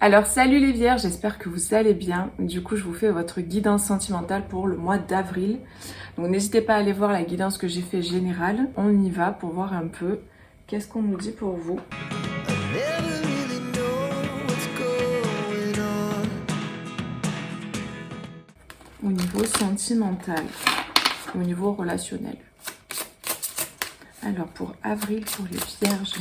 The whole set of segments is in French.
Alors salut les vierges, j'espère que vous allez bien. Du coup je vous fais votre guidance sentimentale pour le mois d'avril. Donc n'hésitez pas à aller voir la guidance que j'ai fait générale. On y va pour voir un peu qu'est-ce qu'on nous dit pour vous. Au niveau sentimental, au niveau relationnel. Alors pour avril, pour les vierges,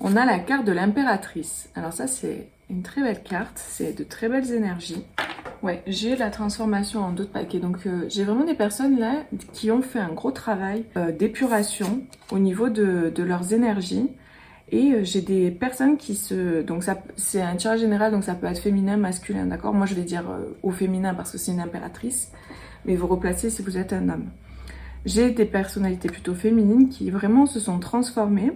on a la carte de l'impératrice. Alors ça c'est une très belle carte, c'est de très belles énergies. Ouais, j'ai la transformation en d'autres paquets. Donc j'ai vraiment des personnes là qui ont fait un gros travail d'épuration au niveau de leurs énergies. Et j'ai des personnes qui se... Donc ça, c'est un tirage général, donc ça peut être féminin, masculin, d'accord? Moi je vais dire au féminin parce que c'est une impératrice. Mais vous replacez si vous êtes un homme. J'ai des personnalités plutôt féminines qui vraiment se sont transformées.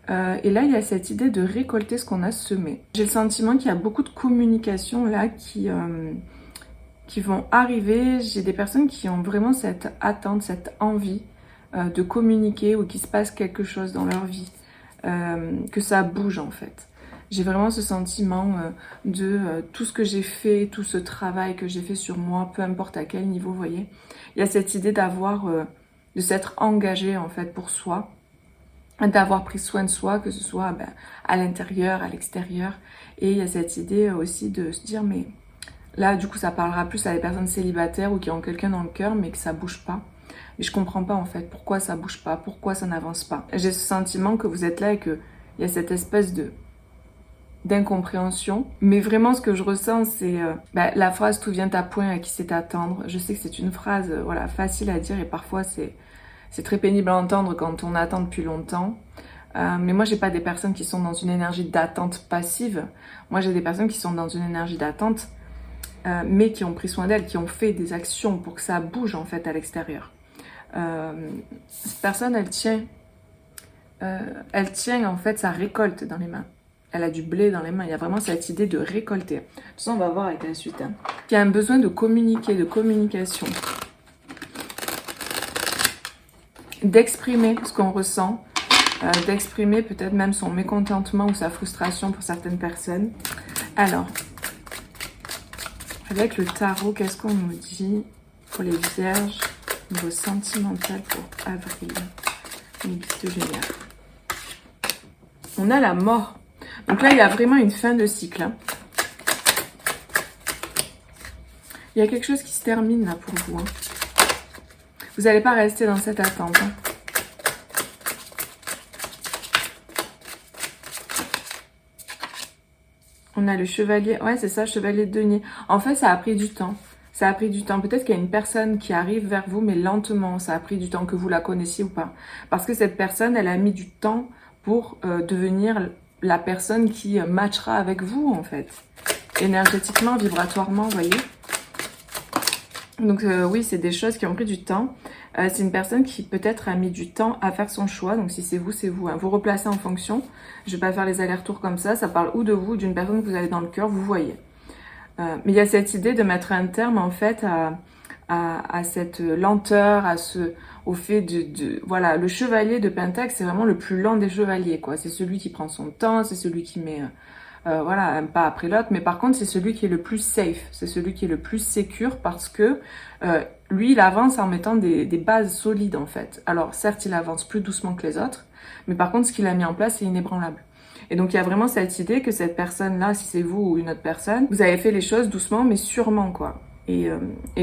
Et là, il y a cette idée de récolter ce qu'on a semé. J'ai le sentiment qu'il y a beaucoup de communication là qui vont arriver. J'ai des personnes qui ont vraiment cette attente, cette envie de communiquer ou qu'il se passe quelque chose dans leur vie, que ça bouge en fait. J'ai vraiment ce sentiment de tout ce que j'ai fait, tout ce travail que j'ai fait sur moi, peu importe à quel niveau, vous voyez. Il y a cette idée d'avoir, de s'être engagé en fait pour soi, d'avoir pris soin de soi, que ce soit à l'intérieur, à l'extérieur. Et il y a cette idée aussi de se dire, mais là du coup ça parlera plus à des personnes célibataires ou qui ont quelqu'un dans le cœur mais que ça bouge pas. Mais je comprends pas en fait pourquoi ça bouge pas, pourquoi ça n'avance pas. J'ai ce sentiment que vous êtes là et qu'il y a cette espèce d'incompréhension. Mais vraiment ce que je ressens c'est la phrase tout vient à point à qui sait attendre. Je sais que c'est une phrase voilà, facile à dire et parfois c'est très pénible à entendre quand on attend depuis longtemps. Mais moi, j'ai pas des personnes qui sont dans une énergie d'attente passive. Moi, j'ai des personnes qui sont dans une énergie d'attente, mais qui ont pris soin d'elles, qui ont fait des actions pour que ça bouge en fait à l'extérieur. Cette personne, elle tient en fait sa récolte dans les mains. Elle a du blé dans les mains. Il y a vraiment cette idée de récolter. De toute façon, on va voir avec la suite. Il y a un besoin de communiquer, de communication. D'exprimer ce qu'on ressent, d'exprimer peut-être même son mécontentement ou sa frustration pour certaines personnes. Alors, avec le tarot, qu'est-ce qu'on nous dit pour les vierges, niveau sentimental pour avril? Une liste géniale. On a la mort. Donc là, il y a vraiment une fin de cycle. Hein. Il y a quelque chose qui se termine là pour vous. Hein. Vous n'allez pas rester dans cette attente. Hein. On a le chevalier. Ouais, c'est ça, chevalier de denier. En fait, ça a pris du temps. Ça a pris du temps. Peut-être qu'il y a une personne qui arrive vers vous, mais lentement. Ça a pris du temps, que vous la connaissiez ou pas. Parce que cette personne, elle a mis du temps pour devenir la personne qui matchera avec vous, en fait. Énergétiquement, vibratoirement, vous voyez. Donc oui, c'est des choses qui ont pris du temps. C'est une personne qui peut-être a mis du temps à faire son choix. Donc si c'est vous, c'est vous. Hein. Vous replacez en fonction. Je vais pas faire les allers-retours comme ça. Ça parle ou de vous, d'une personne que vous avez dans le cœur, vous voyez. Mais il y a cette idée de mettre un terme en fait à cette lenteur, au fait voilà, le chevalier de Pentacle, c'est vraiment le plus lent des chevaliers, quoi. C'est celui qui prend son temps, c'est celui qui met... voilà, un pas après l'autre, mais par contre c'est celui qui est le plus safe, c'est celui qui est le plus sécure parce que lui il avance en mettant des bases solides en fait. Alors certes il avance plus doucement que les autres, mais par contre ce qu'il a mis en place c'est inébranlable. Et donc il y a vraiment cette idée que cette personne-là, si c'est vous ou une autre personne, vous avez fait les choses doucement mais sûrement quoi. Et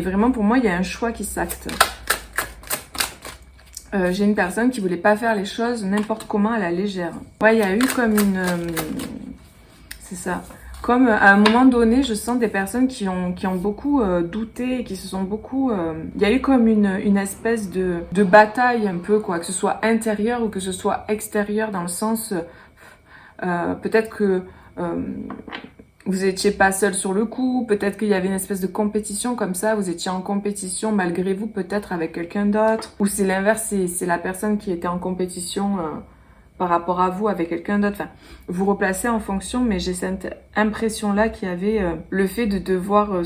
vraiment pour moi il y a un choix qui s'acte. J'ai une personne qui voulait pas faire les choses n'importe comment à la légère. Ouais, il y a eu comme une... c'est ça. Comme à un moment donné, je sens des personnes qui ont beaucoup douté, qui se sont beaucoup... Il y a eu comme une espèce de bataille un peu, quoi, que ce soit intérieur ou que ce soit extérieur, dans le sens... peut-être que vous étiez pas seul sur le coup, peut-être qu'il y avait une espèce de compétition comme ça, vous étiez en compétition malgré vous, peut-être avec quelqu'un d'autre. Ou c'est l'inverse, c'est la personne qui était en compétition... par rapport à vous avec quelqu'un d'autre. Enfin, vous replacez en fonction, mais j'ai cette impression-là qu'il y avait le fait de devoir...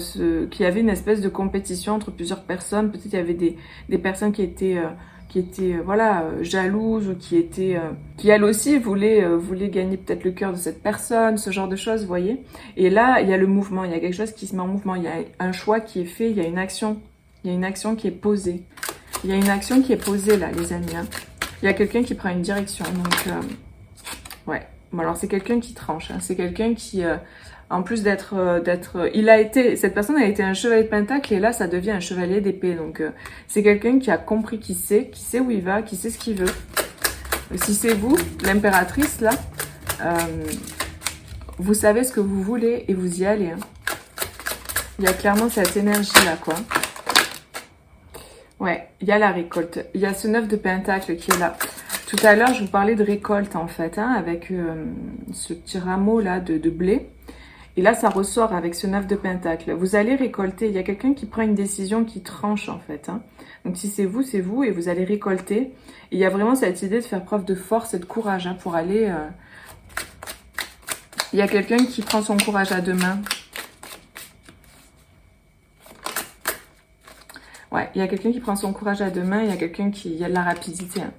qu'il y avait une espèce de compétition entre plusieurs personnes. Peut-être qu'il y avait des personnes qui voilà, jalouse ou qui elle aussi voulait gagner peut-être le cœur de cette personne, ce genre de choses, vous voyez. Et là, il y a le mouvement, il y a quelque chose qui se met en mouvement, il y a un choix qui est fait, il y a une action qui est posée. Il y a une action qui est posée là, les amis. Hein. Il y a quelqu'un qui prend une direction, donc ouais. Bon, alors c'est quelqu'un qui tranche, hein. C'est quelqu'un qui, en plus cette personne a été un chevalier de pentacle et là ça devient un chevalier d'épée. Donc c'est quelqu'un qui a compris, qui sait où il va, qui sait ce qu'il veut. Si c'est vous, l'impératrice là, vous savez ce que vous voulez et vous y allez. Hein. Il y a clairement cette énergie là, quoi. Ouais, il y a la récolte. Il y a ce 9 de pentacle qui est là. Tout à l'heure, je vous parlais de récolte en fait, hein, avec ce petit rameau là de blé. Et là, ça ressort avec ce 9 de pentacle. Vous allez récolter. Il y a quelqu'un qui prend une décision qui tranche en fait. Hein. Donc si c'est vous et vous allez récolter. Et il y a vraiment cette idée de faire preuve de force et de courage hein, pour aller... Il y a quelqu'un qui prend son courage à deux mains. Ouais, il y a quelqu'un qui prend son courage à deux mains. Il y a quelqu'un qui... Il y a de la rapidité. Hein.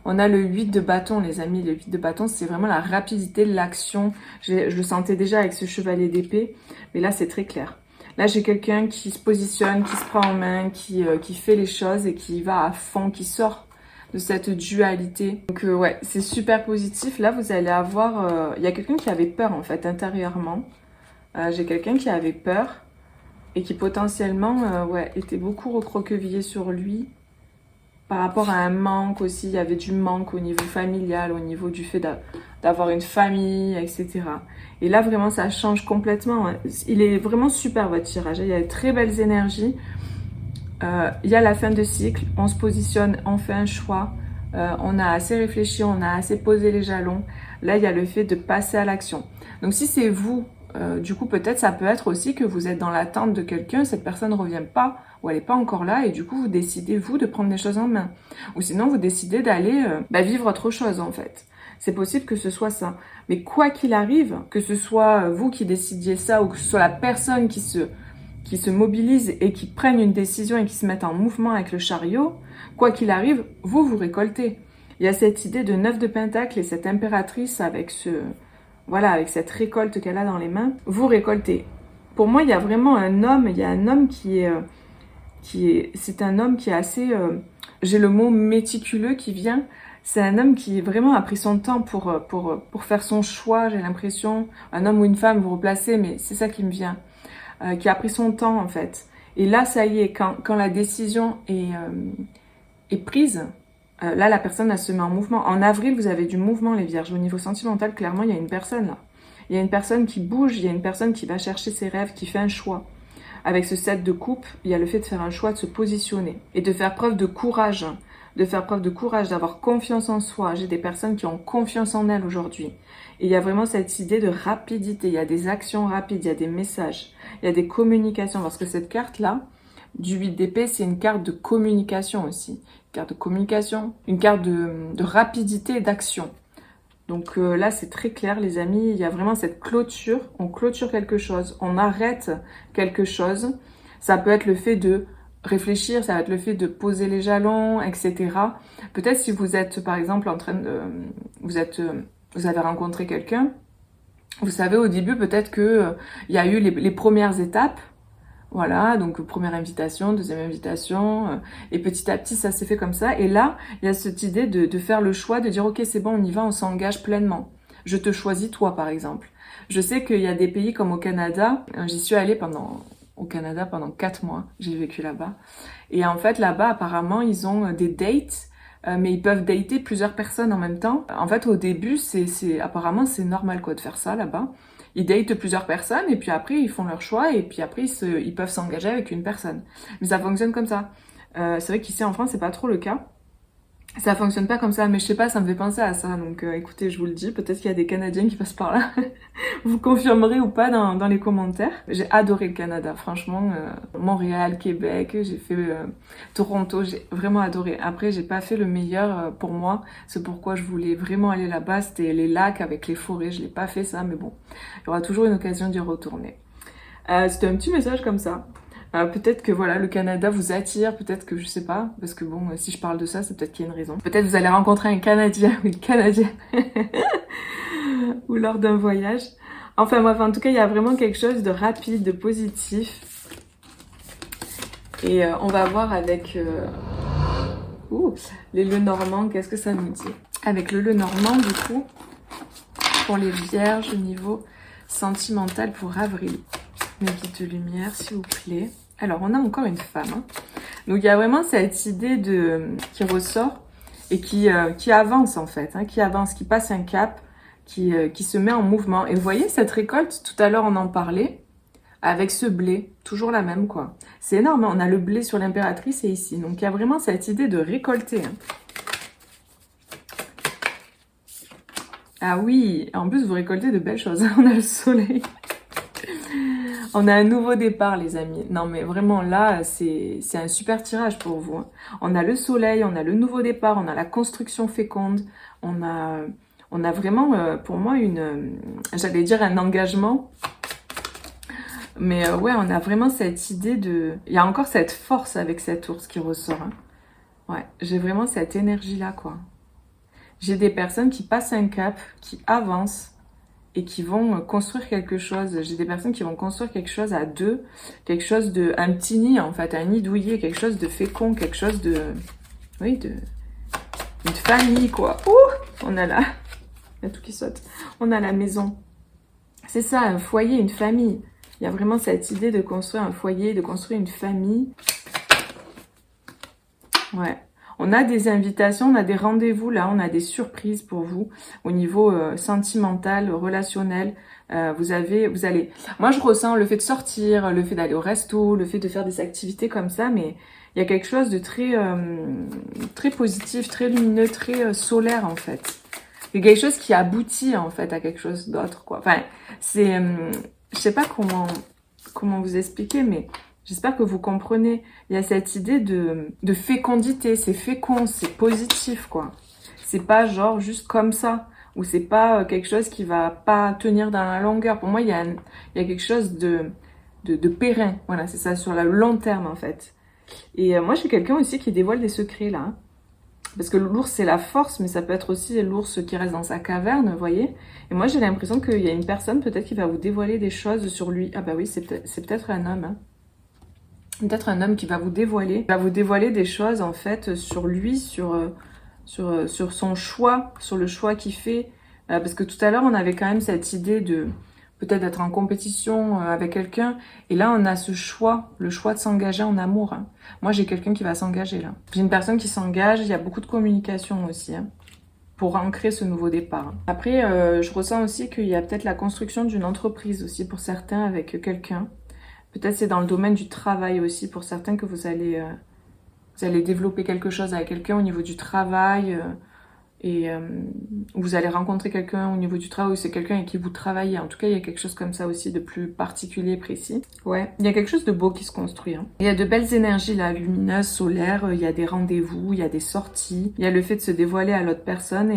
On a le 8 de bâton, les amis. Le 8 de bâton, c'est vraiment la rapidité, l'action. Je le sentais déjà avec ce chevalier d'épée. Mais là, c'est très clair. Là, j'ai quelqu'un qui se positionne, qui se prend en main, qui fait les choses et qui va à fond, qui sort de cette dualité. Donc, ouais, c'est super positif. Là, vous allez avoir... Il y a quelqu'un qui avait peur, en fait, intérieurement. J'ai quelqu'un qui avait peur et qui, potentiellement, ouais, était beaucoup recroquevillé sur lui. Par rapport à un manque aussi, il y avait du manque au niveau familial, au niveau du fait d'avoir une famille, etc. Et là, vraiment, ça change complètement. Il est vraiment super, votre tirage. Il y a de très belles énergies. Il y a la fin de cycle. On se positionne, on fait un choix. On a assez réfléchi, on a assez posé les jalons. Là, il y a le fait de passer à l'action. Donc, si c'est vous, du coup, peut-être ça peut être aussi que vous êtes dans l'attente de quelqu'un, cette personne ne revient pas, ou elle n'est pas encore là, et du coup, vous décidez, vous, de prendre les choses en main. Ou sinon, vous décidez d'aller vivre autre chose, en fait. C'est possible que ce soit ça. Mais quoi qu'il arrive, que ce soit vous qui décidiez ça, ou que ce soit la personne qui se mobilise et qui prenne une décision et qui se mette en mouvement avec le chariot, quoi qu'il arrive, vous récoltez. Il y a cette idée de 9 de pentacle et cette impératrice avec voilà, avec cette récolte qu'elle a dans les mains, vous récoltez. Pour moi, il y a vraiment un homme, c'est un homme qui est assez, j'ai le mot méticuleux qui vient, c'est un homme qui vraiment a pris son temps pour faire son choix, j'ai l'impression, un homme ou une femme, vous replacez, mais c'est ça qui me vient, qui a pris son temps en fait. Et là, ça y est, quand la décision est prise, là, la personne, elle se met en mouvement. En avril, vous avez du mouvement, les vierges. Au niveau sentimental, clairement, il y a une personne là. Il y a une personne qui bouge, il y a une personne qui va chercher ses rêves, qui fait un choix. Avec ce 7 de coupe, il y a le fait de faire un choix, de se positionner et de faire preuve de courage. D'avoir confiance en soi. J'ai des personnes qui ont confiance en elles aujourd'hui. Et il y a vraiment cette idée de rapidité. Il y a des actions rapides, il y a des messages, il y a des communications. Parce que cette carte-là, du 8 d'épée, c'est une carte de communication aussi. Une carte de communication, une carte de rapidité et d'action. Donc là, c'est très clair, les amis. Il y a vraiment cette clôture. On clôture quelque chose. On arrête quelque chose. Ça peut être le fait de réfléchir, ça va être le fait de poser les jalons, etc. Peut-être si vous êtes, par exemple, vous avez rencontré quelqu'un, vous savez, au début, peut-être que il y a eu les premières étapes. Voilà, donc première invitation, deuxième invitation, et petit à petit ça s'est fait comme ça. Et là, il y a cette idée de faire le choix, de dire ok c'est bon, on y va, on s'engage pleinement. Je te choisis toi par exemple. Je sais qu'il y a des pays comme au Canada, j'y suis allée au Canada pendant 4 mois, j'ai vécu là-bas. Et en fait là-bas apparemment ils ont des dates, mais ils peuvent dater plusieurs personnes en même temps. En fait au début apparemment c'est normal quoi de faire ça là-bas. Ils datent plusieurs personnes et puis après ils font leur choix et puis après ils peuvent s'engager avec une personne. Mais ça fonctionne comme ça. C'est vrai qu'ici en France c'est pas trop le cas. Ça fonctionne pas comme ça, mais je sais pas, ça me fait penser à ça. Donc écoutez, je vous le dis, peut-être qu'il y a des Canadiens qui passent par là. Vous confirmerez ou pas dans les commentaires. J'ai adoré le Canada, franchement. Montréal, Québec, j'ai fait Toronto, j'ai vraiment adoré. Après, j'ai pas fait le meilleur pour moi. C'est pourquoi je voulais vraiment aller là-bas. C'était les lacs avec les forêts. Je l'ai pas fait ça, mais bon, il y aura toujours une occasion d'y retourner. C'était un petit message comme ça. Peut-être que voilà, le Canada vous attire, peut-être que je sais pas, parce que bon, si je parle de ça, c'est peut-être qu'il y a une raison. Peut-être vous allez rencontrer un Canadien ou une Canadienne ou lors d'un voyage. Enfin bref, en tout cas, il y a vraiment quelque chose de rapide, de positif. Et on va voir avec les Lenormand, qu'est-ce que ça nous dit? Avec le Lenormand, du coup, pour les vierges au niveau sentimental pour avril. Mes guides de lumière, s'il vous plaît. Alors, on a encore une femme. Hein. Donc, il y a vraiment cette idée qui ressort et qui avance, en fait. Hein, qui avance, qui passe un cap, qui se met en mouvement. Et vous voyez, cette récolte, tout à l'heure, on en parlait, avec ce blé. Toujours la même, quoi. C'est énorme. Hein, on a le blé sur l'impératrice et ici. Donc, il y a vraiment cette idée de récolter. Hein. Ah oui, en plus, vous récoltez de belles choses. On a le soleil. On a un nouveau départ, les amis. Non, mais vraiment, là, c'est un super tirage pour vous. Hein. On a le soleil, on a le nouveau départ, on a la construction féconde. On a vraiment, pour moi, j'allais dire un engagement. Mais ouais, on a vraiment cette idée de... Il y a encore cette force avec cet ours qui ressort. Hein. Ouais, j'ai vraiment cette énergie-là, quoi. J'ai des personnes qui passent un cap, qui avancent, et qui vont construire quelque chose. J'ai des personnes qui vont construire quelque chose à deux, quelque chose de... un petit nid, en fait, un nid douillet, quelque chose de fécond, quelque chose de... Oui, une famille, quoi. Ouh, on a là... Il y a tout qui saute. On a la maison. C'est ça, un foyer, une famille. Il y a vraiment cette idée de construire un foyer, de construire une famille. Ouais. On a des invitations, on a des rendez-vous là, on a des surprises pour vous au niveau sentimental, relationnel. Vous allez... Moi, je ressens le fait de sortir, le fait d'aller au resto, le fait de faire des activités comme ça, mais il y a quelque chose de très positif, très lumineux, très solaire en fait. Il y a quelque chose qui aboutit en fait à quelque chose d'autre, quoi. Enfin, c'est... je sais pas comment vous expliquer, mais... J'espère que vous comprenez. Il y a cette idée de fécondité. C'est fécond, c'est positif, quoi. C'est pas genre juste comme ça. Ou c'est pas quelque chose qui va pas tenir dans la longueur. Pour moi, il y a quelque chose de périn. Voilà, c'est ça, sur le long terme, en fait. Et moi, j'ai quelqu'un aussi qui dévoile des secrets, là. Hein. Parce que l'ours, c'est la force, mais ça peut être aussi l'ours qui reste dans sa caverne, vous voyez. Et moi, j'ai l'impression qu'il y a une personne, peut-être, qui va vous dévoiler des choses sur lui. Ah bah oui, c'est peut-être un homme, hein. Peut-être un homme qui va vous dévoiler des choses en fait sur lui, sur son choix, sur le choix qu'il fait. Parce que tout à l'heure, on avait quand même cette idée de peut-être d'être en compétition avec quelqu'un. Et là, on a ce choix, le choix de s'engager en amour. Hein. Moi, j'ai quelqu'un qui va s'engager là. J'ai une personne qui s'engage, il y a beaucoup de communication aussi. Hein, pour ancrer ce nouveau départ. Après, je ressens aussi qu'il y a peut-être la construction d'une entreprise aussi pour certains avec quelqu'un. Peut-être c'est dans le domaine du travail aussi pour certains que vous allez développer quelque chose avec quelqu'un au niveau du travail et vous allez rencontrer quelqu'un au niveau du travail ou c'est quelqu'un avec qui vous travaillez. En tout cas, il y a quelque chose comme ça aussi de plus particulier, précis. Ouais, il y a quelque chose de beau qui se construit. Hein. Il y a de belles énergies là, lumineuses, solaires, il y a des rendez-vous, il y a des sorties, il y a le fait de se dévoiler à l'autre personne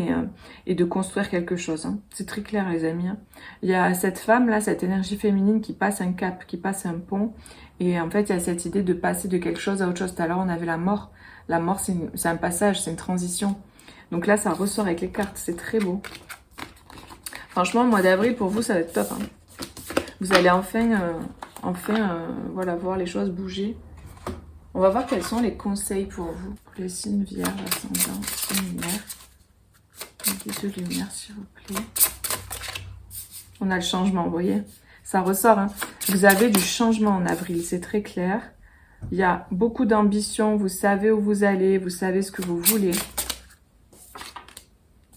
et de construire quelque chose. Hein. C'est très clair les amis. Hein. Il y a cette femme là, cette énergie féminine qui passe un cap, qui passe un pont. Et en fait, il y a cette idée de passer de quelque chose à autre chose. Tout à l'heure, on avait la mort. La mort, c'est un passage, c'est une transition. Donc là, ça ressort avec les cartes. C'est très beau. Franchement, le mois d'avril, pour vous, ça va être top. Hein. Vous allez enfin voilà, voir les choses bouger. On va voir quels sont les conseils pour vous. Pour les signes vierges, ascendant, lumière. De lumière, s'il vous plaît. On a le changement, vous voyez. Ça ressort. Hein. Vous avez du changement en avril, c'est très clair. Il y a beaucoup d'ambition. Vous savez où vous allez. Vous savez ce que vous voulez.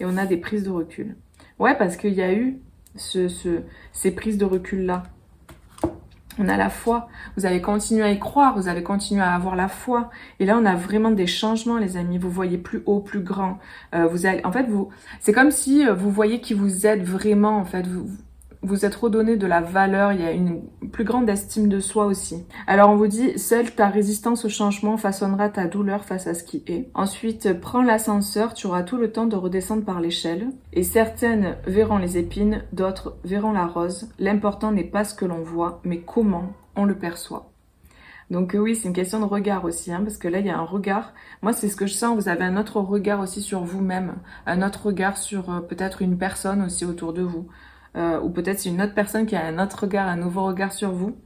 Et on a des prises de recul. Ouais, parce qu'il y a eu ces prises de recul-là. On a la foi. Vous avez continué à y croire. Vous avez continué à avoir la foi. Et là, on a vraiment des changements, les amis. Vous voyez plus haut, plus grand. En fait, c'est comme si vous voyez qui vous êtes vraiment. En fait, vous êtes redonné de la valeur, il y a une plus grande estime de soi aussi. Alors on vous dit, seule ta résistance au changement façonnera ta douleur face à ce qui est. Ensuite, prends l'ascenseur, tu auras tout le temps de redescendre par l'échelle. Et certaines verront les épines, d'autres verront la rose. L'important n'est pas ce que l'on voit, mais comment on le perçoit. Donc oui, c'est une question de regard aussi, hein, parce que là, il y a un regard. Moi, c'est ce que je sens. Vous avez un autre regard aussi sur vous-même, un autre regard sur peut-être une personne aussi autour de vous, ou peut-être c'est une autre personne qui a un autre regard, un nouveau regard sur vous.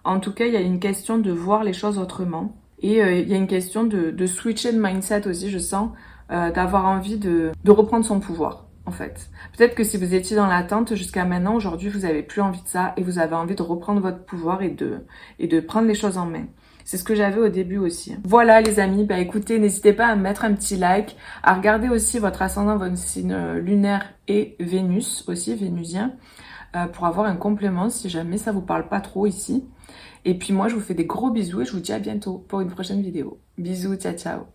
En tout cas, il y a une question de voir les choses autrement. Et il y a une question de switcher de mindset aussi, je sens, d'avoir envie de reprendre son pouvoir, en fait. Peut-être que si vous étiez dans l'attente jusqu'à maintenant, aujourd'hui, vous n'avez plus envie de ça et vous avez envie de reprendre votre pouvoir et de prendre les choses en main. C'est ce que j'avais au début aussi. Voilà les amis, bah écoutez, n'hésitez pas à mettre un petit like, à regarder aussi votre ascendant, votre signe lunaire et Vénus aussi, vénusien, pour avoir un complément si jamais ça vous parle pas trop ici. Et puis moi, je vous fais des gros bisous et je vous dis à bientôt pour une prochaine vidéo. Bisous, ciao ciao.